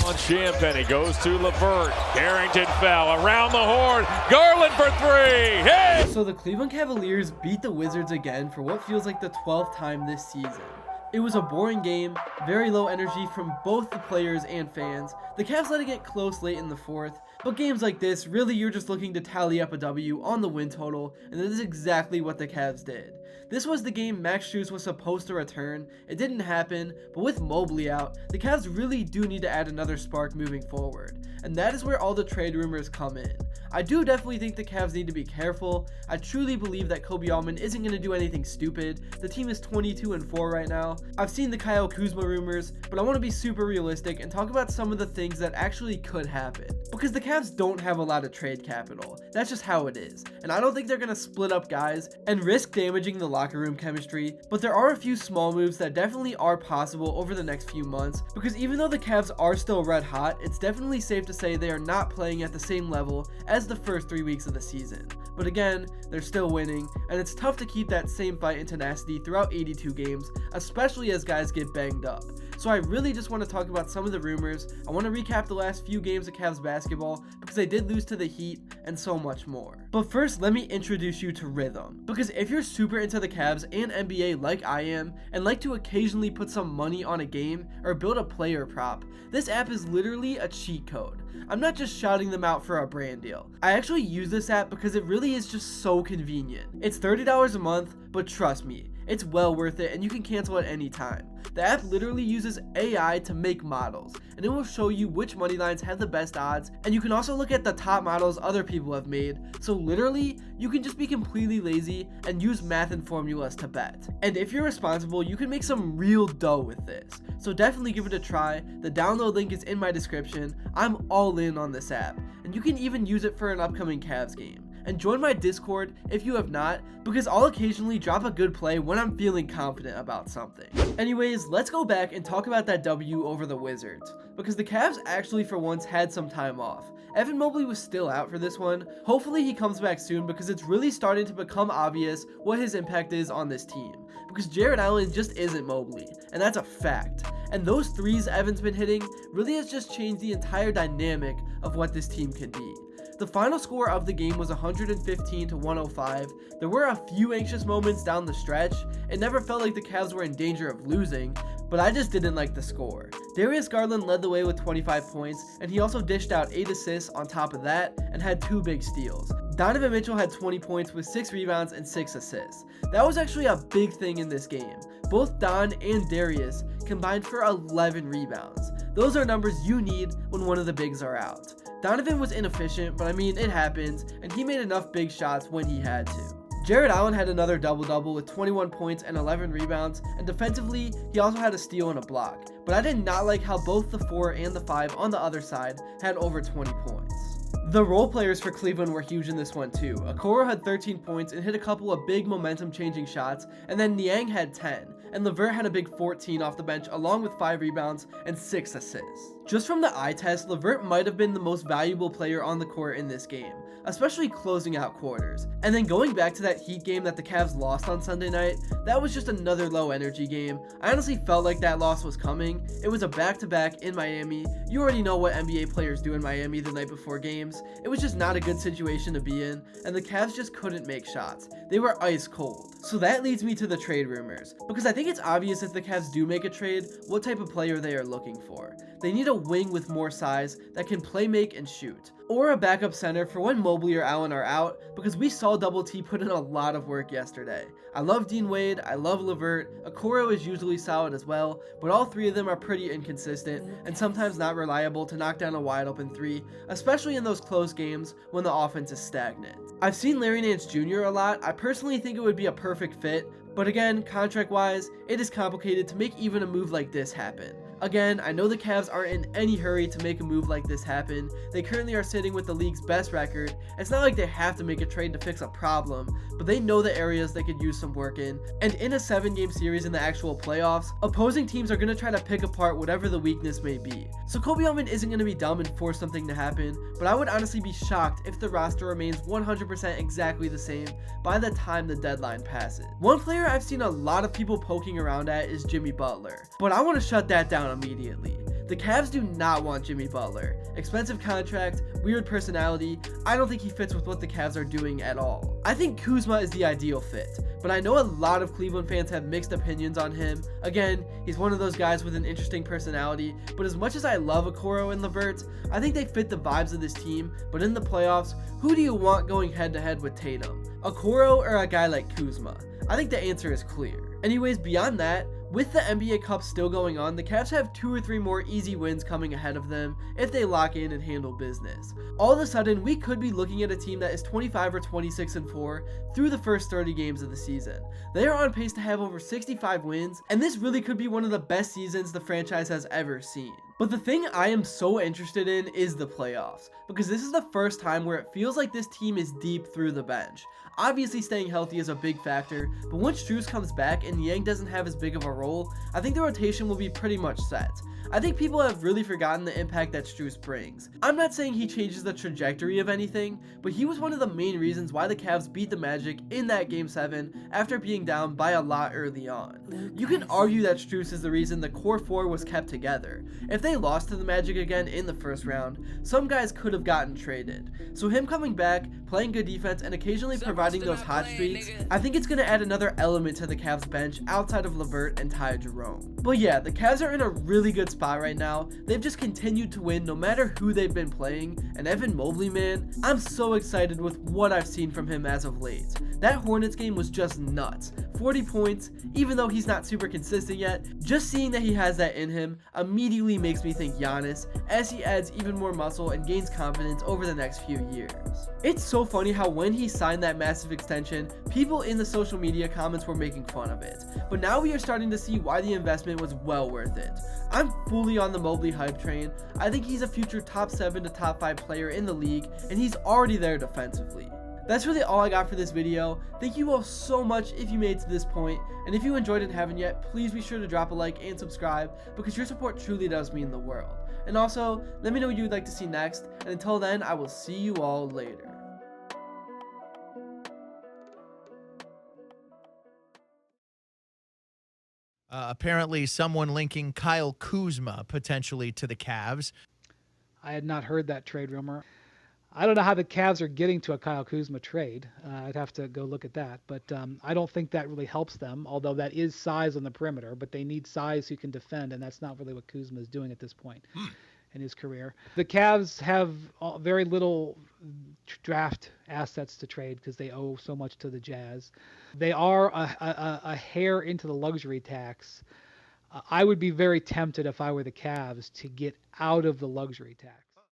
on Champagne, goes to Levert. Harrington fell around the horn. Garland for three. Hey! So the Cleveland Cavaliers beat the Wizards again for what feels like the 12th time this season. It was a boring game, very low energy from both the players and fans. The Cavs let it get close late in the fourth, but games like this, really you're just looking to tally up a W on the win total, and that is exactly what the Cavs did. This was the game Max Strus was supposed to return. It didn't happen, but with Mobley out, the Cavs really do need to add another spark moving forward, and that is where all the trade rumors come in. I do definitely think the Cavs need to be careful. I truly believe that Koby Altman isn't going to do anything stupid. The team is 22-4 right now. I've seen the Kuzma rumors, but I want to be super realistic and talk about some of the things that actually could happen. Because the Cavs don't have a lot of trade capital. That's just how it is. And I don't think they're going to split up guys and risk damaging the locker room chemistry, but there are a few small moves that definitely are possible over the next few months, because even though the Cavs are still red hot, it's definitely safe to say they are not playing at the same level as the first 3 weeks of the season. But again, they're still winning, and it's tough to keep that same fight and tenacity throughout 82 games, especially as guys get banged up. So I really just want to talk about some of the rumors. I want to recap the last few games of Cavs basketball because they did lose to the Heat and so much more. But first, let me introduce you to Rhythm, because if you're super into the Cavs and NBA like I am and like to occasionally put some money on a game or build a player prop, this app is literally a cheat code. I'm not just shouting them out for a brand deal. I actually use this app because it really is just so convenient. It's $30 a month, but trust me, it's well worth it and you can cancel at any time. The app literally uses AI to make models, and it will show you which money lines have the best odds, and you can also look at the top models other people have made, so literally, you can just be completely lazy and use math and formulas to bet. And if you're responsible, you can make some real dough with this, so definitely give it a try. The download link is in my description. I'm all in on this app, and you can even use it for an upcoming Cavs game. And join my Discord if you have not, because I'll occasionally drop a good play when I'm feeling confident about something. Anyways, let's go back and talk about that W over the Wizards, because the Cavs actually for once had some time off. Evan Mobley was still out for this one. Hopefully he comes back soon, because it's really starting to become obvious what his impact is on this team, because Jarrett Allen just isn't Mobley, and that's a fact. And those threes Evan's been hitting really has just changed the entire dynamic of what this team can be. The final score of the game was 115-105. There were a few anxious moments down the stretch. It never felt like the Cavs were in danger of losing, but I just didn't like the score. Darius Garland led the way with 25 points, and he also dished out 8 assists on top of that and had 2 big steals. Donovan Mitchell had 20 points with 6 rebounds and 6 assists. That was actually a big thing in this game. Both Don and Darius combined for 11 rebounds. Those are numbers you need when one of the bigs are out. Donovan was inefficient, but I mean, it happens, and he made enough big shots when he had to. Jarrett Allen had another double-double with 21 points and 11 rebounds, and defensively, he also had a steal and a block. But I did not like how both the 4 and the 5 on the other side had over 20 points. The role players for Cleveland were huge in this one too. Okoro had 13 points and hit a couple of big momentum-changing shots, and then Niang had 10, and Levert had a big 14 off the bench along with 5 rebounds and 6 assists. Just from the eye test, Levert might have been the most valuable player on the court in this game, especially closing out quarters. And then going back to that Heat game that the Cavs lost on Sunday night, that was just another low energy game. I honestly felt like that loss was coming. It was a back-to-back in Miami. You already know what NBA players do in Miami the night before games. It was just not a good situation to be in, and the Cavs just couldn't make shots. They were ice cold. So that leads me to the trade rumors, because I think it's obvious if the Cavs do make a trade, what type of player they are looking for. They need a wing with more size that can play make and shoot, or a backup center for when Mobley or Allen are out, because we saw Double T put in a lot of work yesterday. I love Dean Wade, I love Levert, Okoro is usually solid as well, but all 3 of them are pretty inconsistent and sometimes not reliable to knock down a wide open 3, especially in those close games when the offense is stagnant. I've seen Larry Nance Jr. a lot. I personally think it would be a perfect fit, but again, contract-wise, it is complicated to make even a move like this happen. Again, I know the Cavs aren't in any hurry to make a move like this happen. They currently are sitting with the league's best record. It's not like they have to make a trade to fix a problem, but they know the areas they could use some work in. And in a 7-game series in the actual playoffs, opposing teams are going to try to pick apart whatever the weakness may be. So Koby Altman isn't going to be dumb and force something to happen, but I would honestly be shocked if the roster remains 100% exactly the same by the time the deadline passes. One player I've seen a lot of people poking around at is Jimmy Butler, but I want to shut that down immediately. The Cavs do not want Jimmy Butler. Expensive contract, weird personality. I don't think he fits with what the Cavs are doing at all. I think Kuzma is the ideal fit, but I know a lot of Cleveland fans have mixed opinions on him. Again, he's one of those guys with an interesting personality, but as much as I love Okoro and LeVert, I think they fit the vibes of this team. But in the playoffs, who do you want going head to head with Tatum? Okoro or a guy like Kuzma? I think the answer is clear. Anyways, beyond that, with the NBA Cup still going on, the Cavs have 2 or 3 more easy wins coming ahead of them if they lock in and handle business. All of a sudden, we could be looking at a team that is 25 or 26-4 through the first 30 games of the season. They are on pace to have over 65 wins, and this really could be one of the best seasons the franchise has ever seen. But the thing I am so interested in is the playoffs, because this is the first time where it feels like this team is deep through the bench. Obviously staying healthy is a big factor, but once Strus comes back and Yang doesn't have as big of a role, I think the rotation will be pretty much set. I think people have really forgotten the impact that Strus brings. I'm not saying he changes the trajectory of anything, but he was one of the main reasons why the Cavs beat the Magic in that Game 7 after being down by a lot early on. You can argue that Strus is the reason the core 4 was kept together. If they lost to the Magic again in the first round, some guys could have gotten traded. So him coming back, playing good defense, and occasionally providing those hot streaks, I think it's going to add another element to the Cavs bench outside of LeVert and Ty Jerome. But yeah, the Cavs are in a really good spot right now. They've just continued to win no matter who they've been playing, and Evan Mobley, man, I'm so excited with what I've seen from him as of late. That Hornets game was just nuts. 40 points, even though he's not super consistent yet, just seeing that he has that in him immediately makes me think Giannis as he adds even more muscle and gains confidence over the next few years. It's so funny how when he signed that massive extension, people in the social media comments were making fun of it, but now we are starting to see why the investment was well worth it. I'm fully on the Mobley hype train. I think he's a future top 7 to top 5 player in the league, and he's already there defensively. That's really all I got for this video. Thank you all so much if you made it to this point, and if you enjoyed it and haven't yet, please be sure to drop a like and subscribe, because your support truly does mean the world. And also, let me know what you would like to see next, and until then, I will see you all later. Apparently someone linking Kyle Kuzma potentially to the Cavs. I had not heard that trade rumor. I don't know how the Cavs are getting to a Kyle Kuzma trade. I'd have to go look at that. But I don't think that really helps them, although that is size on the perimeter. But they need size who can defend, and that's not really what Kuzma is doing at this point in his career. The Cavs have very little draft assets to trade because they owe so much to the Jazz. They are a hair into the luxury tax. I would be very tempted if I were the Cavs to get out of the luxury tax.